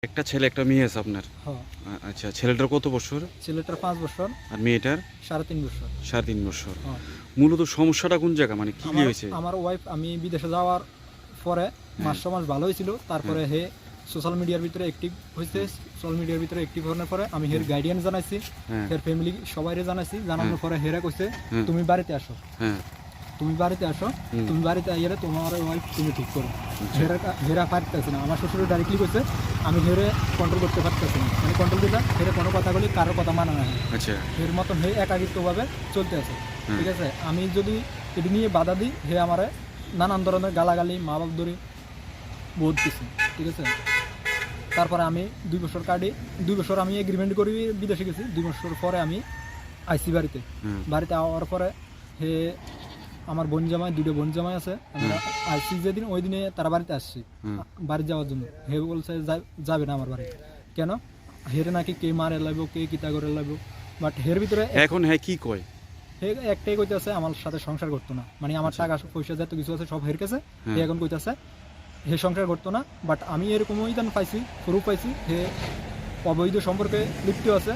একটা ছেলে একটা মেয়ে আছে আপনার? হ্যাঁ। আচ্ছা, ছেলেটার কত বছর ছেলেটার 5 বছর আর মেয়েটার? 3.5 বছর। 3.5 বছর। হ্যাঁ। মূলত সমস্যাটা কোন জায়গা, মানে কি হয়েছে? আমার ওয়াইফ, আমি বিদেশে যাওয়ার পরে মাস হ্যাঁ। ভালো হয়েছিল, তারপরে হে সোশ্যাল মিডিয়ার ভিতরে অ্যাক্টিভ হয়েছে। সোশ্যাল মিডিয়ার ভিতরে অ্যাক্টিভ হওয়ার পরে আমি হের গাইডিয়ান জানাইছি, হ্যাঁ। হের ফ্যামিলি সবাইরে জানাইছি। জানানোর পরে হেরা কইছে হ্যাঁ। তুমি বাড়িতে আসো, হ্যাঁ। তুমি বাড়িতে আসো, তুমি বাড়িতে আইয়ারে তোমার ওয়াইফ তুমি ঠিক করো। হেরা পারতেছে না, আমার শ্বশুর ডাইরেক্টলি কইছে আমি হেরে কন্ট্রোল করতে পারতেছি না, মানে কন্ট্রোল দিতে হেরে কোনো কথা বলি কারোর কথা মানা না। আচ্ছা। এর মতন হে একাকিত্বভাবে চলতে আছে। হ্যাঁ। ঠিক আছে, আমি যদি এটি নিয়ে বাধা দিই হে আমারে নানান ধরনের গালাগালি মা বাপ ধরি বহুত কিছু। ঠিক আছে, তারপরে আমি 2 বছর কাটি, 2 বছর আমি এগ্রিমেন্ট করি বিদেশে গেছি। 2 বছর পরে আমি আইসি বাড়িতে। বাড়িতে আওয়ার পরে হে আমার বোন জামাই, 2টা বোন জামাই আছে, আমরা আইসি যেদিন ওই দিনে তারা বাড়িতে আসছি বাড়ি যাওয়ার জন্য। হে বলছে যাবে না আমার বাড়ি। কেন? হেরে নাকি কে মারে লাগবো, কে কিতা করে লাগবো। বাট হের ভিতরে এখন হ্যাঁ কি কয়? হে একটাই কইতেছে আমার সাথে সংসার করতো না, মানে আমার টাকা পয়সা যত কিছু আছে সব হের কাছে। হে এখন কইতেছে হে সংসার করতো না। বাট আমি এরকম ইদান পাইছি, প্রুফ পাইছি হে অবৈধ সম্পর্কে লিপ্ত আছে।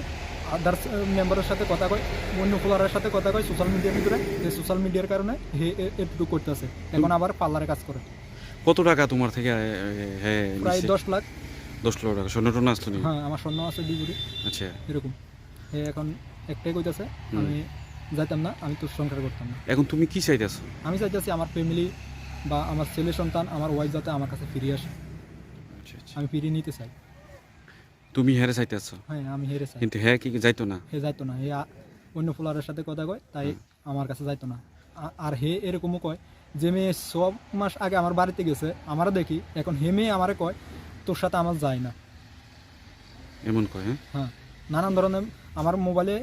আদার্স মেম্বারের সাথে কথা কয়, অন্য প্লেয়ারের সাথে কথা কয় সোশ্যাল মিডিয়ার ভিতরে। এই সোশ্যাল মিডিয়ার কারণে হে একটু করতেছে। এখন আবার পার্লারে কাজ করে। কত টাকা তোমার থেকে? হ্যাঁ, প্রায় 10 লাখ। 10 লক্ষ টাকা। স্বর্ণ টর্ণ আসলো নি? হ্যাঁ, আমার স্বর্ণ আছে 2 ভরি। আচ্ছা। এরকম হে এখন একটাই কইতেছে আমি যাইতাম না, আমি তোর সংসার করতাম না। এখন তুমি কি চাইতেছো? আমি চাইতেছি আমার ফ্যামিলি বা আমার ছেলে সন্তান, আমার ওয়াইফ যাতে আমার কাছে ফিরে আসে। আচ্ছা আচ্ছা। আমি ফিরিয়ে নিতে চাই। তুমি হেরে চাইতেছো? হ্যাঁ, আমি হেরে চাই। কিন্তু হ্যাঁ কি যাইতো না? হে যাইতো না, হে অন্য প্লেয়ারের সাথে কথা কয়, তাই আমার কাছে যাইতো না। আর হে এরকমও কয় যে মেয়ে 6 মাস আগে আমার বাড়িতে গেছে, আমারও দেখি, এখন হে মেয়ে আমারে কয় তোর সাথে আমার যায় না। এমন কয়? হ্যাঁ। হ্যাঁ, নানান ধরনের আমার মোবাইলে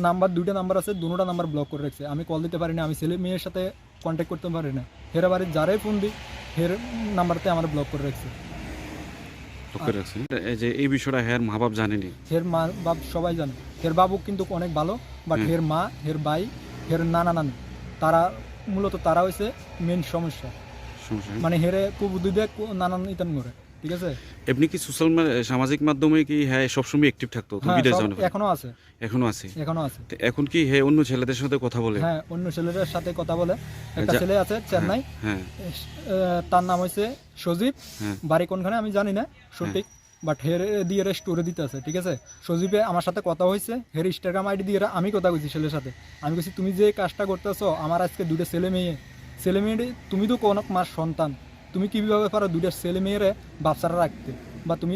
নাম্বার 2টা নাম্বার আছে, 2টা নাম্বার ব্লক করে রাখছে। আমি কল দিতে পারি না, আমি ছেলে মেয়ের সাথে কন্ট্যাক্ট করতে পারি না। হেরা বাড়ির যারাই ফোন দিই হের নাম্বারতে আমার ব্লক করে রাখছে। লক্ষ্য রাখছি। এই যে এই বিষয়টা হ্যাঁ মা বাপ জানেনি? হের মা বাপ সবাই জানে। হের বাবু কিন্তু অনেক ভালো, বাট হের মা, হের ভাই, হের নানা নানি তারা মূলত তারা হয়েছে মেন সমস্যা। মানে হেরে খুব দুধে নানান ইতান করে। ঠিক আছে, এমনি কি সামাজিক মাধ্যমে কি হ্যাঁ সবসময় অ্যাক্টিভ থাকতো? তুমি বিদেশ যাও না? এখনো আছে। এখনো আছে? এখনো আছে। এখন কি হ্যাঁ অন্য ছেলেদের সাথে কথা বলে? হ্যাঁ, অন্য ছেলেদের সাথে কথা বলে। একটা ছেলে আছে চেন্নাই, হ্যাঁ, তার নাম হয়েছে সজীব। হ্যাঁ। বাড়ি কোনখানে আমি জানি না সঠিক, বাট হের দিয়ে স্টোরে দিতে আছে। ঠিক আছে, সজীবে আমার সাথে কথা হয়েছে, হের ইনস্টাগ্রাম আইডি দিয়ে আমি কথা কইছি ছেলের সাথে। আমি কইছি তুমি যে কাজটা করতেছো, আমার আজকে 2টা ছেলে মেয়ে, তুমি তো কোন মার সন্তান, তুমি কিভাবে পারো 2টা ছেলে মেয়েরে বাচ্চারা রাখতে, বা তুমি